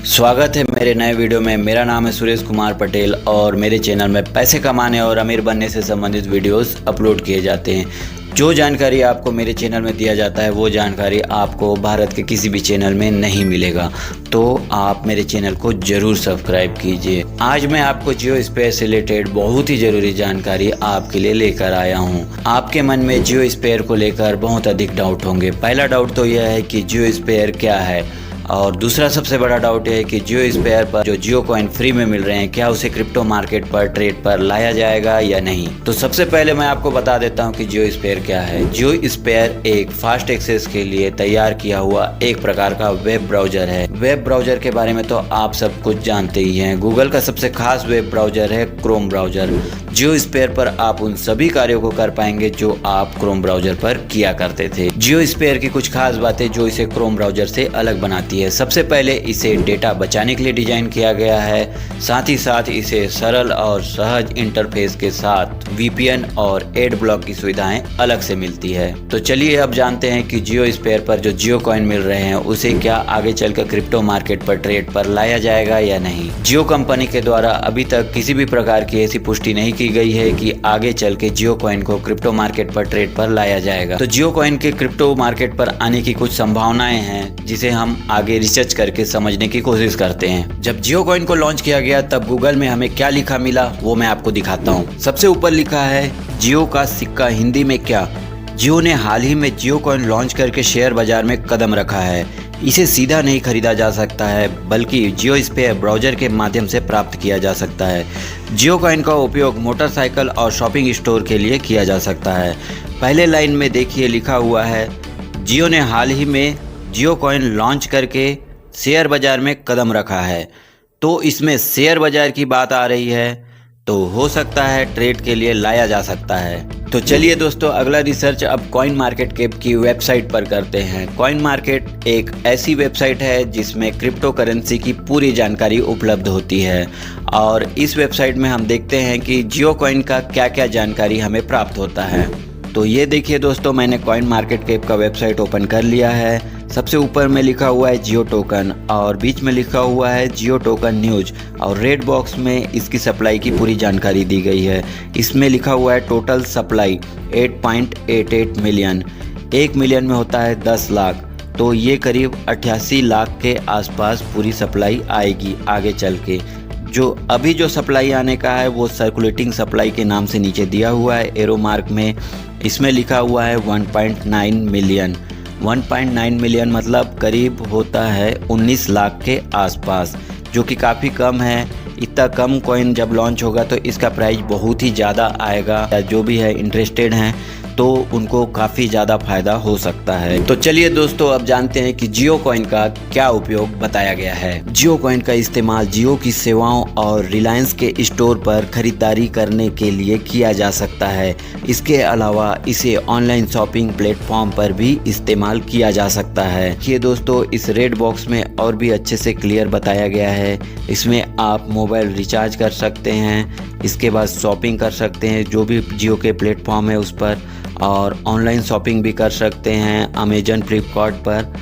स्वागत है मेरे नए वीडियो में। मेरा नाम है सुरेश कुमार पटेल और मेरे चैनल में पैसे कमाने और अमीर बनने से संबंधित वीडियोस अपलोड किए जाते हैं। जो जानकारी आपको मेरे चैनल में दिया जाता है वो जानकारी आपको भारत के किसी भी चैनल में नहीं मिलेगा, तो आप मेरे चैनल को ज़रूर सब्सक्राइब कीजिए। आज मैं आपको जियो स्पेयर से रिलेटेड बहुत ही ज़रूरी जानकारी आपके लिए लेकर आया हूँ। आपके मन में जियो स्पेयर को लेकर बहुत अधिक डाउट होंगे। पहला डाउट तो यह है कि जियो स्पेयर क्या है, और दूसरा सबसे बड़ा डाउट है कि जियो स्पेयर पर जो जियो कॉइन फ्री में मिल रहे हैं क्या उसे क्रिप्टो मार्केट पर ट्रेड पर लाया जाएगा या नहीं। तो सबसे पहले मैं आपको बता देता हूं कि जियो स्पेयर क्या है। जियो स्पेयर एक फास्ट एक्सेस के लिए तैयार किया हुआ एक प्रकार का वेब ब्राउजर है। वेब ब्राउजर के बारे में तो आप सब कुछ जानते ही हैं। गूगल का सबसे खास वेब ब्राउजर है क्रोम ब्राउजर। जियो स्पेयर पर आप उन सभी कार्यों को कर पाएंगे जो आप क्रोम ब्राउजर पर किया करते थे। जियो स्पेयर की कुछ खास बातें जो इसे क्रोम ब्राउजर से अलग बनाती है। सबसे पहले इसे डेटा बचाने के लिए डिजाइन किया गया है। साथ ही साथ इसे सरल और सहज इंटरफेस के साथ वीपीएन और एड ब्लॉक की सुविधाएं अलग से मिलती है। तो चलिए अब जानते हैं कि जियो स्पेयर पर जो जियो कॉइन मिल रहे हैं उसे क्या आगे चलकर क्रिप्टो मार्केट पर ट्रेड पर लाया जाएगा या नहीं। जियो कंपनी के द्वारा अभी तक किसी भी प्रकार की ऐसी पुष्टि नहीं की गई है कि आगे चल के जियो कॉइन को क्रिप्टो मार्केट पर ट्रेड पर लाया जाएगा। तो जियो कॉइन के क्रिप्टो मार्केट पर आने की कुछ संभावनाएं हैं जिसे हम आगे रिसर्च करके समझने की कोशिश करते हैं। जब जियो कॉइन को लॉन्च किया गया तब गूगल में हमें क्या लिखा मिला वो मैं आपको दिखाता हूँ। सबसे ऊपर लिखा है जियो का सिक्का हिंदी में क्या। जियो ने हाल ही में जियो कॉइन लॉन्च करके शेयर बाजार में कदम रखा है। इसे सीधा नहीं खरीदा जा सकता है बल्कि जियो स्पेयर ब्राउजर के माध्यम से प्राप्त किया जा सकता है। जियो कॉइन का उपयोग मोटरसाइकिल और शॉपिंग स्टोर के लिए किया जा सकता है। पहले लाइन में देखिए लिखा हुआ है जियो ने हाल ही में जियो कॉइन लॉन्च करके शेयर बाजार में कदम रखा है। तो इसमें शेयर बाजार की बात आ रही है, तो हो सकता है ट्रेड के लिए लाया जा सकता है। तो चलिए दोस्तों अगला रिसर्च अब कॉइन मार्केट कैप की वेबसाइट पर करते हैं। कॉइन मार्केट एक ऐसी वेबसाइट है जिसमें क्रिप्टो करेंसी की पूरी जानकारी उपलब्ध होती है, और इस वेबसाइट में हम देखते हैं कि जियो कॉइन का क्या क्या जानकारी हमें प्राप्त होता है। तो ये देखिए दोस्तों, मैंने कॉइन मार्केट कैप का वेबसाइट ओपन कर लिया है। सबसे ऊपर में लिखा हुआ है जियो टोकन और बीच में लिखा हुआ है जियो टोकन न्यूज, और रेड बॉक्स में इसकी सप्लाई की पूरी जानकारी दी गई है। इसमें लिखा हुआ है टोटल सप्लाई 8.88 मिलियन। 1 मिलियन में होता है 10 लाख, तो ये करीब 88 लाख के आसपास पूरी सप्लाई आएगी आगे चल के। जो अभी जो सप्लाई आने का है वो सर्कुलेटिंग सप्लाई के नाम से नीचे दिया हुआ है एरो मार्क में। इसमें लिखा हुआ है 1.9 मिलियन। 1.9 मिलियन मतलब करीब होता है 19 लाख के आसपास, जो कि काफ़ी कम है। इतना कम कॉइन जब लॉन्च होगा तो इसका प्राइस बहुत ही ज़्यादा आएगा। जो भी है इंटरेस्टेड हैं तो उनको काफ़ी ज़्यादा फायदा हो सकता है। तो चलिए दोस्तों अब जानते हैं कि जियो कॉइन का क्या उपयोग बताया गया है। जियो कॉइन का इस्तेमाल जियो की सेवाओं और रिलायंस के स्टोर पर खरीदारी करने के लिए किया जा सकता है। इसके अलावा इसे ऑनलाइन शॉपिंग प्लेटफॉर्म पर भी इस्तेमाल किया जा सकता है। ये दोस्तों इस रेड बॉक्स में और भी अच्छे से क्लियर बताया गया है। इसमें आप मोबाइल रिचार्ज कर सकते हैं, इसके बाद शॉपिंग कर सकते हैं जो भी जियो के प्लेटफॉर्म है उस पर, और ऑनलाइन शॉपिंग भी कर सकते हैं अमेजन फ्लिपकार्ट पर,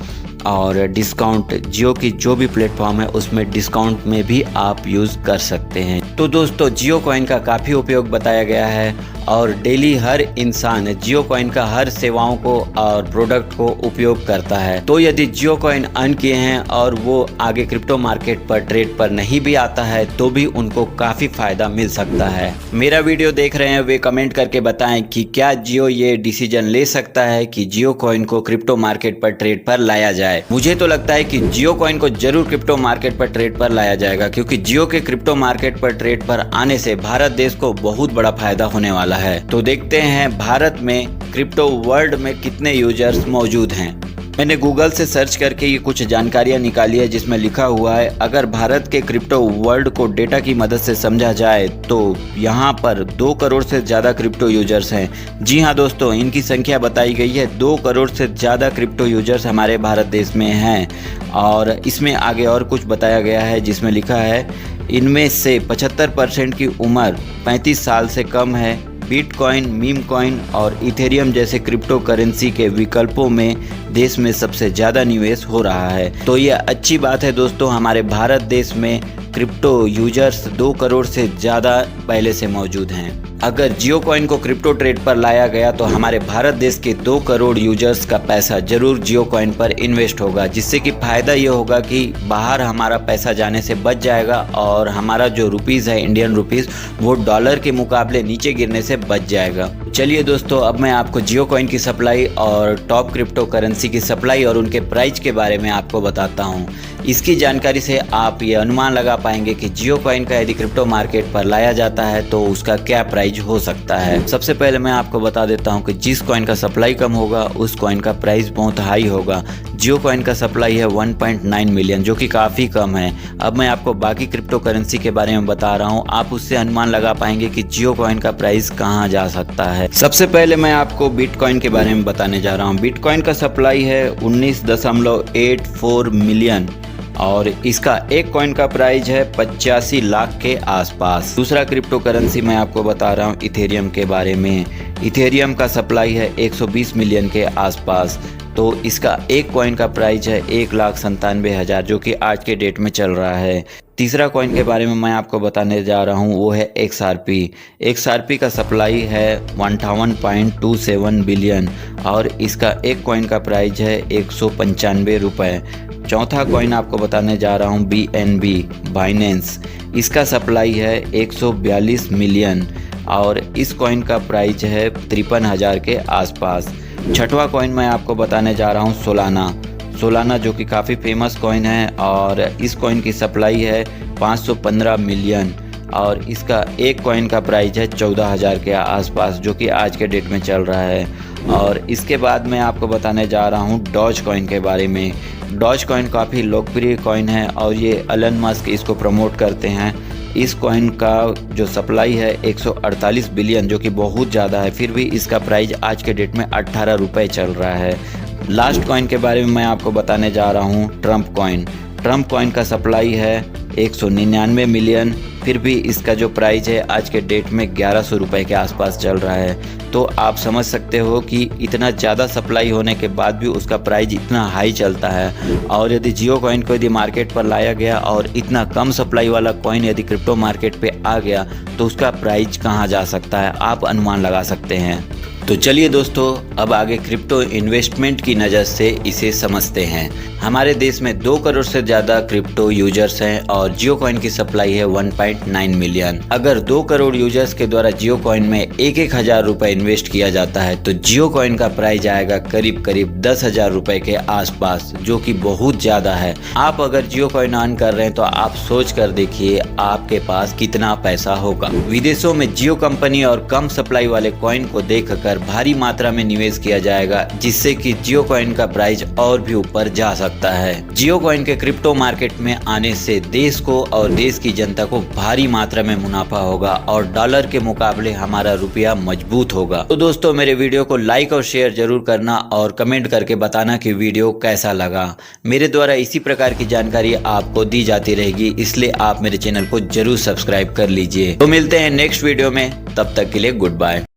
और डिस्काउंट जियो की जो भी प्लेटफॉर्म है उसमें डिस्काउंट में भी आप यूज़ कर सकते हैं। तो दोस्तों जियो कॉइन का काफ़ी उपयोग बताया गया है, और डेली हर इंसान जियो कॉइन का हर सेवाओं को और प्रोडक्ट को उपयोग करता है। तो यदि जियो कॉइन अर्न किए हैं और वो आगे क्रिप्टो मार्केट पर ट्रेड पर नहीं भी आता है तो भी उनको काफ़ी फायदा मिल सकता है। मेरा वीडियो देख रहे हैं वे कमेंट करके बताएं कि क्या जियो ये डिसीजन ले सकता है कि जियो कॉइन को क्रिप्टो मार्केट पर ट्रेड पर लाया जाए। मुझे तो लगता है कि जियो कॉइन को जरूर क्रिप्टो मार्केट पर ट्रेड पर लाया जाएगा, क्योंकि जियो के क्रिप्टो मार्केट पर ट्रेड पर आने से भारत देश को बहुत बड़ा फायदा होने वाला है। तो देखते हैं भारत में क्रिप्टो वर्ल्ड में कितने यूजर्स मौजूद हैं। मैंने गूगल से सर्च करके ये कुछ जानकारियाँ निकाली है जिसमें लिखा हुआ है अगर भारत के क्रिप्टो वर्ल्ड को डेटा की मदद से समझा जाए तो यहाँ पर 2 करोड़ से ज़्यादा क्रिप्टो यूजर्स हैं। जी हाँ दोस्तों, इनकी संख्या बताई गई है। 2 करोड़ से ज़्यादा क्रिप्टो यूजर्स हमारे भारत देश में हैं। और इसमें आगे और कुछ बताया गया है जिसमें लिखा है इनमें से 75% की उम्र 35 साल से कम है। बिटकॉइन, मीम कॉइन और इथेरियम जैसे क्रिप्टो करेंसी के विकल्पों में देश में सबसे ज़्यादा निवेश हो रहा है। तो यह अच्छी बात है दोस्तों, हमारे भारत देश में क्रिप्टो यूजर्स 2 करोड़ से ज़्यादा पहले से मौजूद हैं। अगर जियो कॉइन को क्रिप्टो ट्रेड पर लाया गया तो हमारे भारत देश के 2 करोड़ यूजर्स का पैसा जरूर जियो कॉइन पर इन्वेस्ट होगा, जिससे कि फ़ायदा ये होगा कि बाहर हमारा पैसा जाने से बच जाएगा और हमारा जो रुपीज़ है, इंडियन रुपीज़, वो डॉलर के मुकाबले नीचे गिरने से बच जाएगा। चलिए दोस्तों, अब मैं आपको जियो कॉइन की सप्लाई और टॉप क्रिप्टो करेंसी की सप्लाई और उनके प्राइस के बारे में आपको बताता हूँ। इसकी जानकारी से आप ये अनुमान लगा पाएंगे कि जियो कॉइन का यदि क्रिप्टो मार्केट पर लाया जाता है तो उसका क्या प्राइस हो सकता है। सबसे पहले मैं आपको बता देता हूँ कि जिस कॉइन का सप्लाई कम होगा उस कॉइन का प्राइस बहुत हाई होगा। जियो कॉइन का सप्लाई है 1.9 मिलियन, जो कि काफ़ी कम है। अब मैं आपको बाकी क्रिप्टो करेंसी के बारे में बता रहा हूँ, आप उससे अनुमान लगा पाएंगे कि जियो कॉइन का प्राइस कहाँ जा सकता है। सबसे पहले मैं आपको बिटकॉइन के बारे में बताने जा रहा हूँ। बिटकॉइन का सप्लाई है 19.84 मिलियन और इसका एक कॉइन का प्राइस है 85 लाख के आसपास। दूसरा क्रिप्टो करेंसी मैं आपको बता रहा हूँ इथेरियम के बारे में। इथेरियम का सप्लाई है 120 मिलियन के आसपास, तो इसका एक कॉइन का प्राइस है 1,97,000, जो कि आज के डेट में चल रहा है। तीसरा कॉइन के बारे में मैं आपको बताने जा रहा हूँ, वो है XRP। XRP का सप्लाई है 51.27 बिलियन और इसका एक कॉइन का प्राइस है 195 रुपये। चौथा कॉइन आपको बताने जा रहा हूँ BNB, बाइनेंस। इसका सप्लाई है 142 मिलियन और इस कॉइन का प्राइस है 53,000 के आसपास। छठवां कॉइन मैं आपको बताने जा रहा हूँ सोलाना, जो कि काफ़ी फेमस कॉइन है और इस कॉइन की सप्लाई है 515 मिलियन और इसका एक कॉइन का प्राइस है 14,000 के आसपास, जो कि आज के डेट में चल रहा है। और इसके बाद मैं आपको बताने जा रहा हूँ डॉज कॉइन के बारे में। डॉज कॉइन काफ़ी लोकप्रिय कॉइन है और ये एलन मस्क इसको प्रमोट करते हैं। इस कॉइन का जो सप्लाई है 148 बिलियन, जो कि बहुत ज़्यादा है, फिर भी इसका प्राइस आज के डेट में 18 रुपये चल रहा है। लास्ट कॉइन के बारे में मैं आपको बताने जा रहा हूँ ट्रम्प कॉइन का सप्लाई है 199 मिलियन, फिर भी इसका जो प्राइस है आज के डेट में 1100 रुपये के आसपास चल रहा है। तो आप समझ सकते हो कि इतना ज़्यादा सप्लाई होने के बाद भी उसका प्राइस इतना हाई चलता है। और यदि जियो कॉइन को यदि मार्केट पर लाया गया और इतना कम सप्लाई वाला कॉइन यदि क्रिप्टो मार्केट पे आ गया तो उसका प्राइस कहाँ जा सकता है, आप अनुमान लगा सकते हैं। तो चलिए दोस्तों, अब आगे क्रिप्टो इन्वेस्टमेंट की नज़र से इसे समझते हैं। हमारे देश में 2 करोड़ से ज़्यादा क्रिप्टो यूजर्स हैं और जियो कॉइन की सप्लाई है 1.9 मिलियन। अगर 2 करोड़ यूजर्स के द्वारा जियो कॉइन में 1,000 रुपये इन्वेस्ट किया जाता है तो जियो कॉइन का प्राइस आएगा करीब 10,000 रुपये के आसपास, जो कि बहुत ज़्यादा है। आप अगर जियो कॉइन अर्न कर रहे हैं तो आप सोच कर देखिए आपके पास कितना पैसा होगा। विदेशों में जियो कंपनी और कम सप्लाई वाले कॉइन को देखकर भारी मात्रा में निवेश किया जाएगा, जिससे कि जियो कॉइन का प्राइस और भी ऊपर जा सकता है। जियो कॉइन के क्रिप्टो मार्केट में आने से देश को और देश की जनता को भारी मात्रा में मुनाफा होगा और डॉलर के मुकाबले हमारा रुपया मजबूत होगा। तो दोस्तों, मेरे वीडियो को लाइक और शेयर जरूर करना और कमेंट करके बताना कि वीडियो कैसा लगा। मेरे द्वारा इसी प्रकार की जानकारी आपको दी जाती रहेगी, इसलिए आप मेरे चैनल को जरूर सब्सक्राइब कर लीजिए। तो मिलते हैं नेक्स्ट वीडियो में, तब तक के लिए गुड बाय।